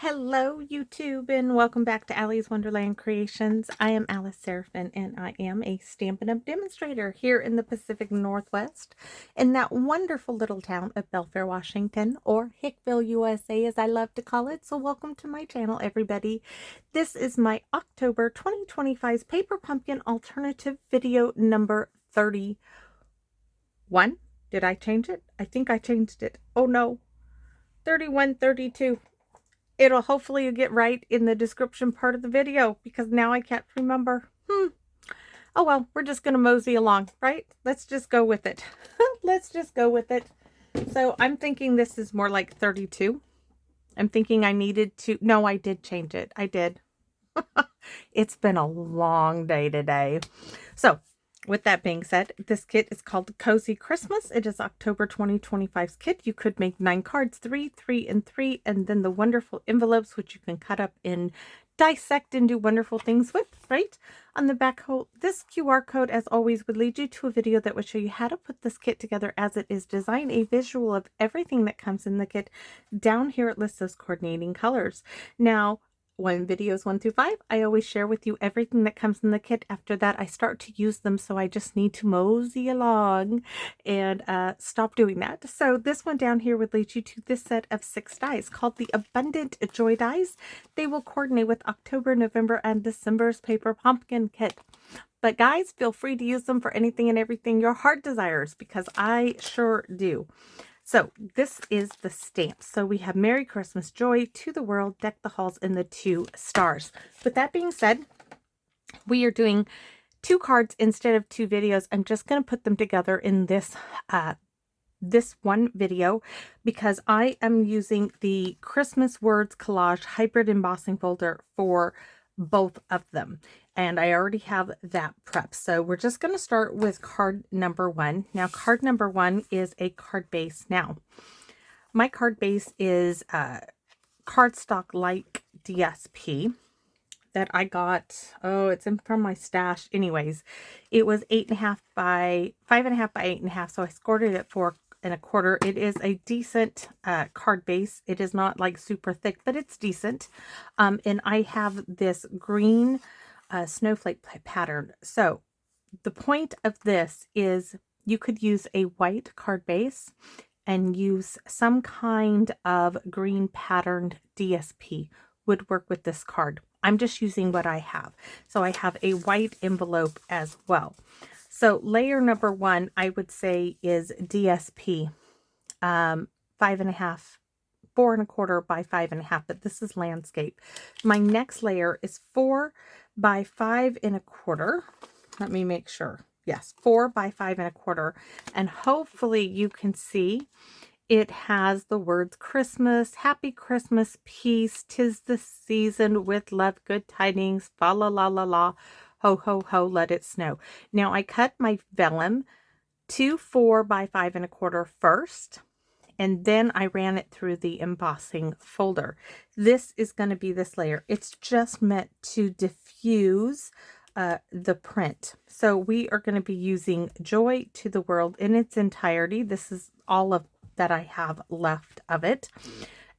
Hello, YouTube, and welcome back to Allie's Wonderland Creations. I am Alice Seraphin, and I am a Stampin' Up! Demonstrator here in the Pacific Northwest in that wonderful little town of Belfair, Washington, or Hickville, USA, as I love to call it. So welcome to my channel, everybody. This is my October 2025 Paper Pumpkin Alternative video number 31. Did I change it? I think I changed it. Oh no, 31, 32. It'll hopefully get right in the description part of the video because now I can't remember. Oh well, we're just going to mosey along, right? Let's just go with it. Let's just go with it. So I'm thinking this is more like 32. I'm thinking I needed to... No, I did change it. I did. It's been a long day today. So with that being said, this kit is called Cozy Christmas. It is October 2025's kit. You could make 9 cards, 3, 3, and 3, and then the wonderful envelopes, which you can cut up and dissect and do wonderful things with, right? On the back, this QR code, as always, would lead you to a video that would show you how to put this kit together as it is designed, a visual of everything that comes in the kit. Down here, it lists those coordinating colors. Now, videos 1 through 5, I always share with you everything that comes in the kit. After that, I start to use them, so I just need to mosey along and stop doing that. So this one down here would lead you to this set of 6 dies called the Abundant Joy dies. They will coordinate with October, November, and December's Paper Pumpkin kit. But guys, feel free to use them for anything and everything your heart desires, because I sure do. So this is the stamp. So we have Merry Christmas, Joy to the World, Deck the Halls, and the 2 stars. With that being said, we are doing 2 cards instead of 2 videos. I'm just going to put them together in this one video because I am using the Christmas Words Collage Hybrid Embossing folder for both of them, and I already have that prep. So we're just going to start with card number 1. Now card number 1 is a card base. Now my card base is cardstock like DSP that I got, it's in from my stash. Anyways, it was 8.5 by 5.5 by 8.5, so I scored it at 4.25. It is a decent card base. It is not like super thick, but it's decent. And I have this green snowflake pattern. So the point of this is you could use a white card base and use some kind of green patterned DSP would work with this card. I'm just using what I have. So I have a white envelope as well. So layer number 1, I would say, is DSP 5.5, 4.25 by 5.5, but this is landscape. My next layer is 4 by 5.25. Let me make sure. Yes, 4 by 5.25, and hopefully you can see it has the words Christmas, Happy Christmas, Peace, 'Tis the Season, with love, good tidings, fa la la la la, ho ho ho, let it snow. Now I cut my vellum to 4 by 5.25 first, and then I ran it through the embossing folder. This is going to be this layer. It's just meant to diffuse the print. So we are going to be using Joy to the World in its entirety. This is all of that I have left of it.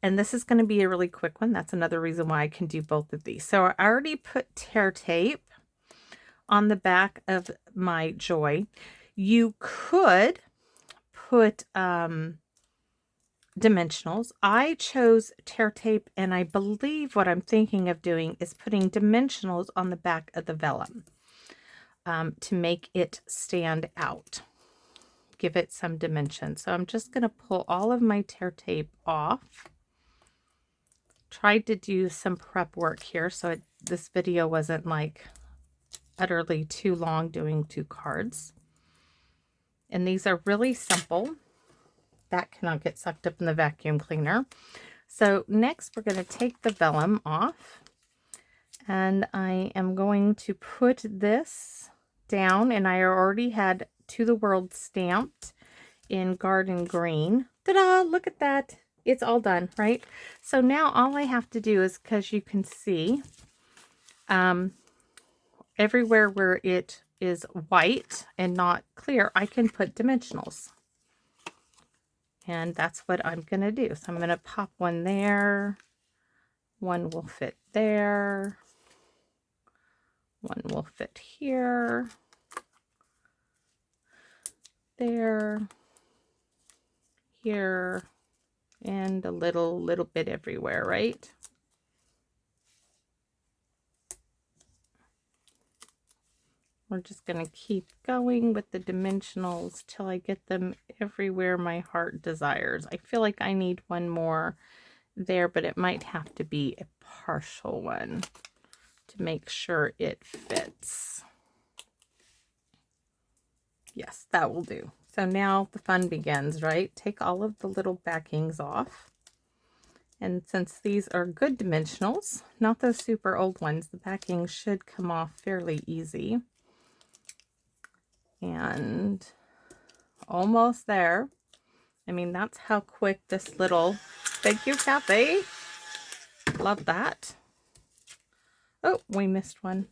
And this is going to be a really quick one. That's another reason why I can do both of these. So I already put tear tape on the back of my Joy. You could put dimensionals. I chose tear tape, and I believe what I'm thinking of doing is putting dimensionals on the back of the vellum to make it stand out, give it some dimension. So I'm just going to pull all of my tear tape off. Tried to do some prep work here so this video wasn't like utterly too long doing 2 cards. And these are really simple. That cannot get sucked up in the vacuum cleaner. So next we're going to take the vellum off, and I am going to put this down, and I already had To the World stamped in garden green. Ta-da! Look at that. It's all done, right? So now all I have to do is, because you can see everywhere where it is white and not clear, I can put dimensionals. And that's what I'm going to do. So I'm going to pop one there, One will fit there. One will fit here. There. Here. And a little bit everywhere, right? We're just going to keep going with the dimensionals till I get them everywhere my heart desires. I feel like I need one more there, but it might have to be a partial one to make sure it fits. Yes, that will do. So now the fun begins, right? Take all of the little backings off. And since these are good dimensionals, not those super old ones, the backing should come off fairly easy. And almost there. I mean, that's how quick this little, thank you, Kathy. Love that. Oh, we missed one.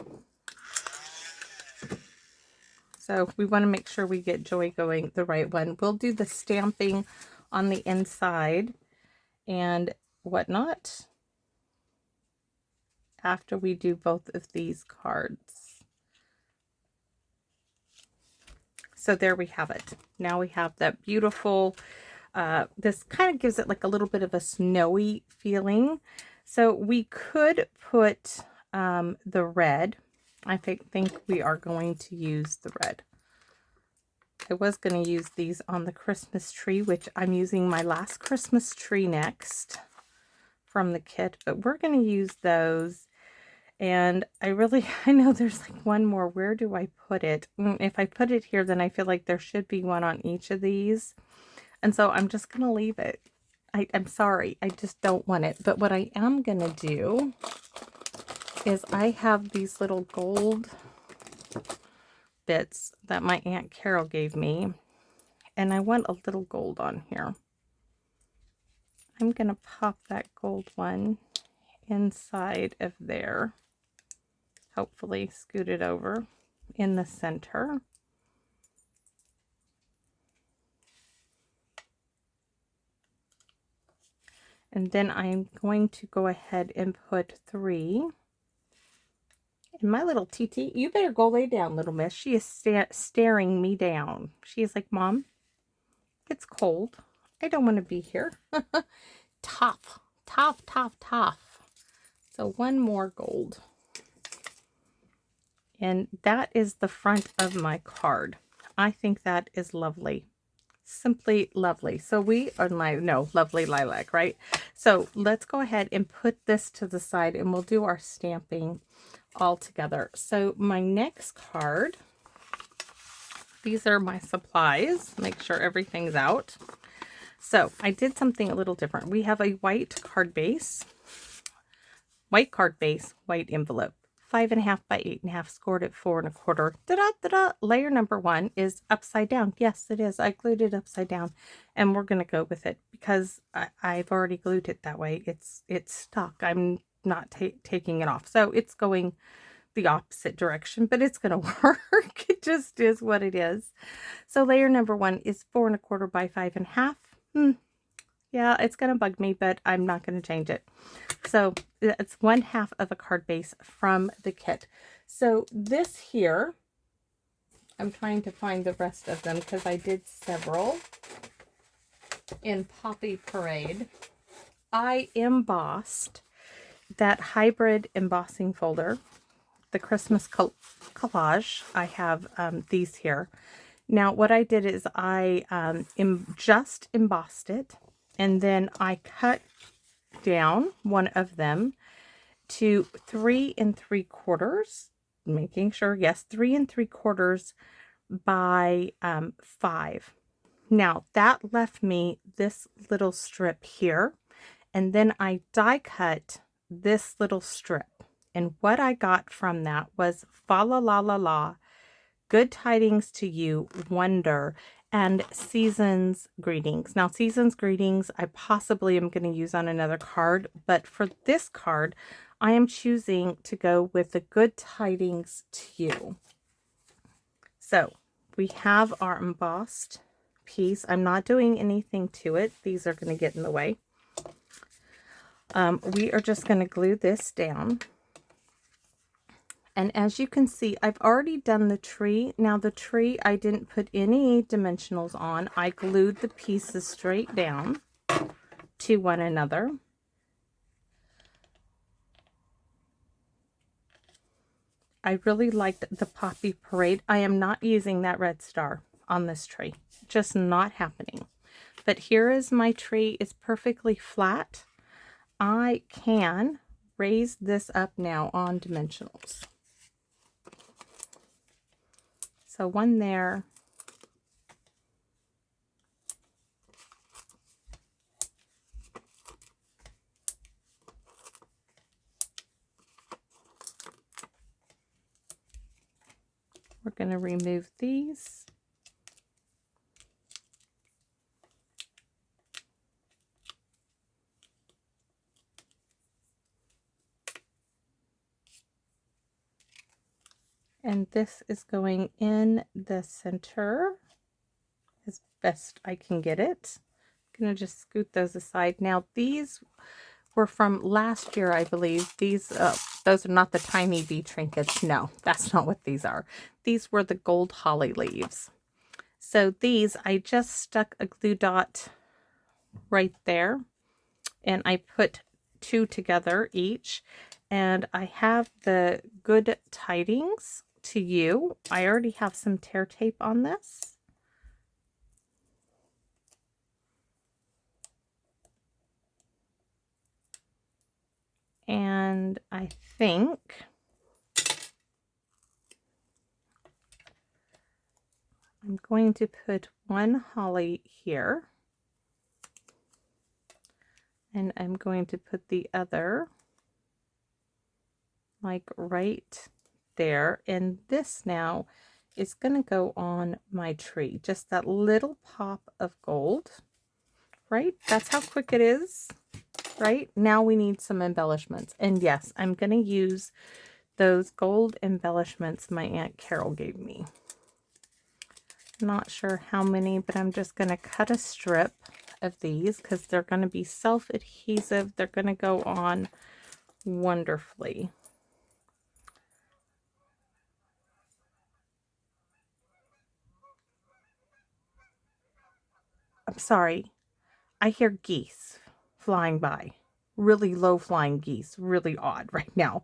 So we want to make sure we get Joy going the right one. We'll do the stamping on the inside and whatnot after we do both of these cards. So there we have it. Now we have that beautiful, this kind of gives it like a little bit of a snowy feeling. So we could put the red. I think we are going to use the red. I was going to use these on the Christmas tree, which I'm using my last Christmas tree next from the kit, but we're going to use those. And I know there's like one more. Where do I put it? If I put it here, then I feel like there should be one on each of these. And so I'm just going to leave it. I'm sorry. I just don't want it. But what I am going to do is I have these little gold bits that my Aunt Carol gave me. And I want a little gold on here. I'm going to pop that gold one inside of there. Hopefully scoot it over in the center. And then I'm going to go ahead and put 3. And my little TT, you better go lay down, little miss. She is staring me down. She is like, Mom, it's cold. I don't want to be here. Tough, tough, tough, tough. So one more gold. And that is the front of my card. I think that is lovely. Simply lovely. So we are lovely lilac, right? So let's go ahead and put this to the side and we'll do our stamping all together. So my next card, these are my supplies. Make sure everything's out. So I did something a little different. We have a white card base, white envelope. 5.5 by 8.5, scored at 4 1/4. Da-da-da-da. Layer number 1 is upside down. Yes, it is. I glued it upside down, and we're going to go with it because I've already glued it that way. It's stuck. I'm not taking it off. So it's going the opposite direction, but it's going to work. It just is what it is. So layer number 1 is 4 1/4 by 5.5. Yeah, it's going to bug me, but I'm not going to change it. So it's 1/2 of a card base from the kit. So this here, I'm trying to find the rest of them because I did several in Poppy Parade. I embossed that hybrid embossing folder, the Christmas collage. I have these here. Now what I did is I just embossed it. And then I cut down one of them to 3 3/4, making sure, yes, 3 3/4 by 5. Now that left me this little strip here, and then I die cut this little strip. And what I got from that was fa la la la la, good tidings to you, wonder, and season's greetings. Now season's greetings I possibly am going to use on another card, but for this card I am choosing to go with the good tidings to you. So we have our embossed piece. I'm not doing anything to it. These are going to get in the way. We are just going to glue this down. And as you can see, I've already done the tree. Now the tree, I didn't put any dimensionals on. I glued the pieces straight down to one another. I really liked the Poppy Parade. I am not using that red star on this tree. Just not happening. But here is my tree. It's perfectly flat. I can raise this up now on dimensionals. So one there. We're going to remove these. And this is going in the center as best I can get it. I'm going to just scoot those aside. Now these were from last year, I believe. These, those are not the tiny bee trinkets. No, that's not what these are. These were the gold holly leaves. So these, I just stuck a glue dot right there, and I put 2 together each. And I have the good tidings to you. I already have some tear tape on this. And I think I'm going to put one holly here. And I'm going to put the other like right there. And this now is going to go on my tree. Just that little pop of gold, right? That's how quick it is, right? Now we need some embellishments. And yes, I'm going to use those gold embellishments my Aunt Carol gave me. Not sure how many, but I'm just going to cut a strip of these because they're going to be self-adhesive. They're going to go on wonderfully. I'm sorry. I hear geese flying by. Really low flying geese. Really odd right now.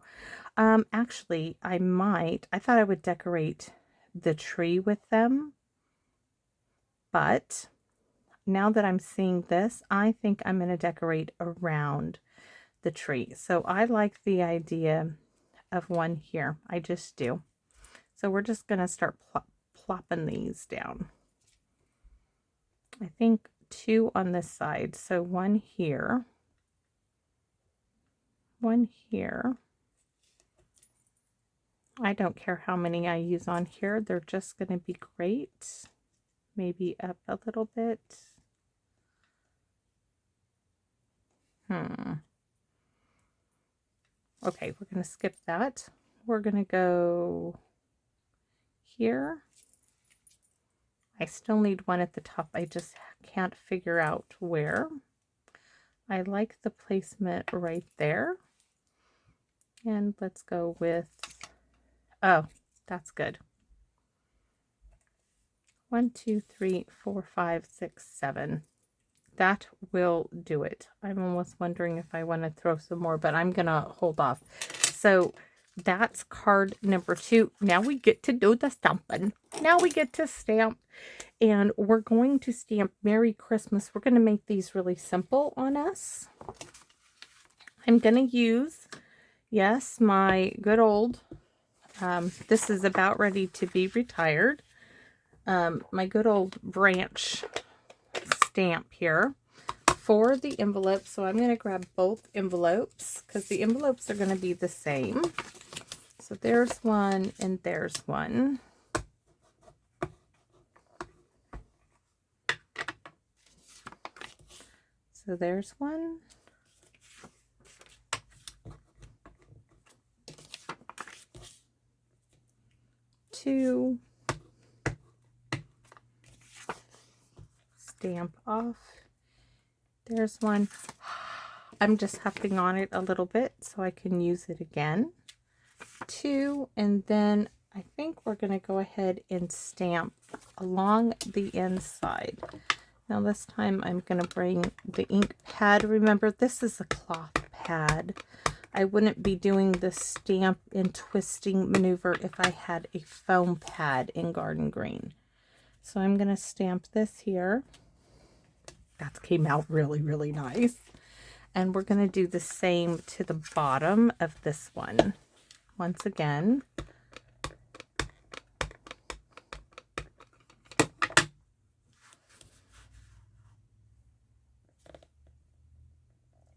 Actually, I thought I would decorate the tree with them. But now that I'm seeing this, I think I'm going to decorate around the tree. So I like the idea of one here. I just do. So we're just going to start plopping these down. I think 2 on this side. So one here. One here. I don't care how many I use on here. They're just going to be great. Maybe up a little bit. Okay, we're going to skip that. We're going to go here. I still need one at the top. I just can't figure out where. I like the placement right there. And let's go with, oh, that's good. 1, 2, 3, 4, 5, 6, 7. That will do it. I'm almost wondering if I want to throw some more, but I'm going to hold off. So that's card number 2. Now we get to do the stamping. Now we get to stamp, and we're going to stamp Merry Christmas. We're going to make these really simple on us. I'm going to use, yes, my good old, this is about ready to be retired. My good old branch stamp here for the envelope. So I'm going to grab both envelopes because the envelopes are going to be the same. So there's one and there's one. So there's one. Two. Stamp off. There's one. I'm just huffing on it a little bit so I can use it again. 2, and then I think we're going to go ahead and stamp along the inside. Now this time I'm going to bring the ink pad. Remember, this is a cloth pad. I wouldn't be doing the stamp and twisting maneuver if I had a foam pad in Garden Green. So I'm going to stamp this here. That came out really, really nice. And we're going to do the same to the bottom of this one. Once again.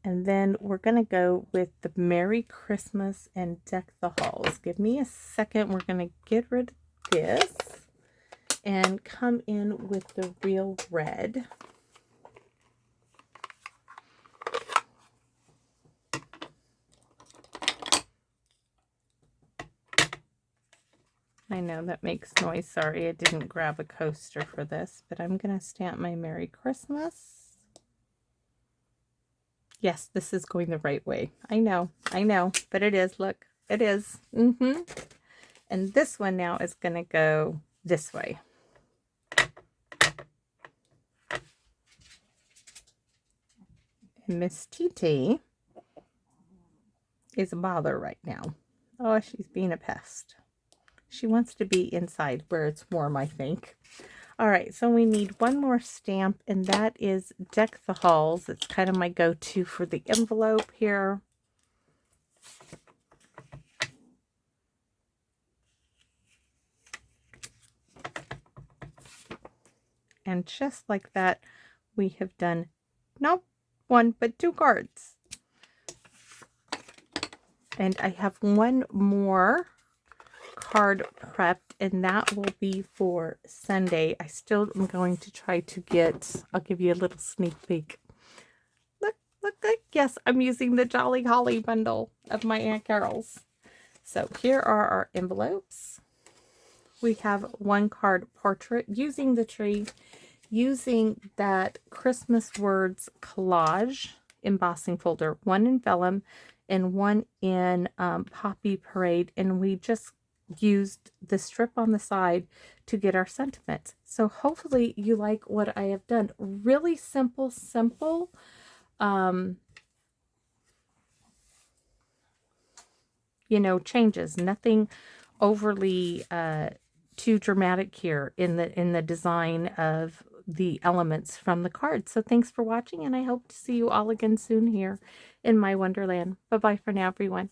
And then we're going to go with the Merry Christmas and Deck the Halls. Give me a second. We're going to get rid of this and come in with the real red. I know that makes noise. Sorry, I didn't grab a coaster for this, but I'm going to stamp my Merry Christmas. Yes, this is going the right way. I know, but it is. Look, it is. And this one now is going to go this way. And Miss TT is a bother right now. Oh, she's being a pest. She wants to be inside where it's warm, I think. All right, so we need one more stamp, and that is Deck the Halls. It's kind of my go-to for the envelope here. And just like that, we have done not one, but 2 cards. And I have one more card prepped, and that will be for Sunday. I still am going to try to get, I'll give you a little sneak peek. Look, yes, I'm using the Jolly Holly bundle of my Aunt Carol's. So here are our envelopes. We have 1 card portrait using the tree, using that Christmas Words collage embossing folder, 1 in vellum and 1 in Poppy Parade, and we just used the strip on the side to get our sentiments. So hopefully you like what I have done. Really simple, you know, changes. Nothing overly too dramatic here in the design of the elements from the cards. So thanks for watching, and I hope to see you all again soon here in my Wonderland. Bye-bye for now, everyone.